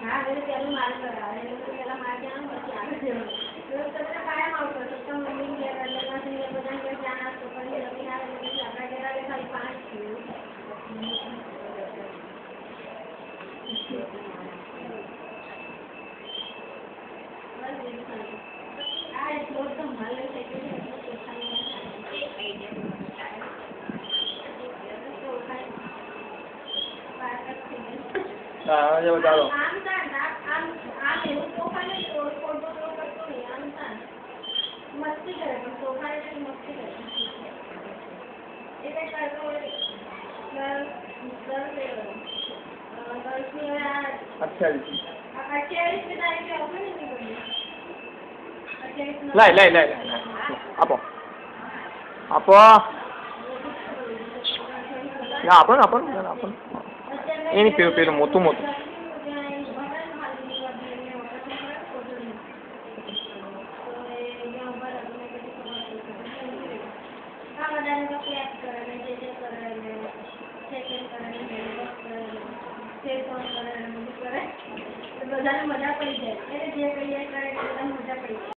હા એટલે પેલું માર કરાવે એટલે પેલા માર જાણ પછી આગળ જવાનું તો તમને કાયમ આવતો તો મમ્મી કે એટલે પછી બધા કે જાણ આપતો કરી રમી આવે એટલે આપણા ઘરે આવે ખાલી 5 આ એટલો તો માલે છે કે હા જો ચાલો मस्ती करे पण सोफा रे मस्ती करे एक करतो गर्ल्स में 28 तारीख के ओपन नहीं લઈ આપો આપો એની પેલું મોટું બધાને મજા પડી જાય એટલે જે કહીએ કરે મજા પડી જાય.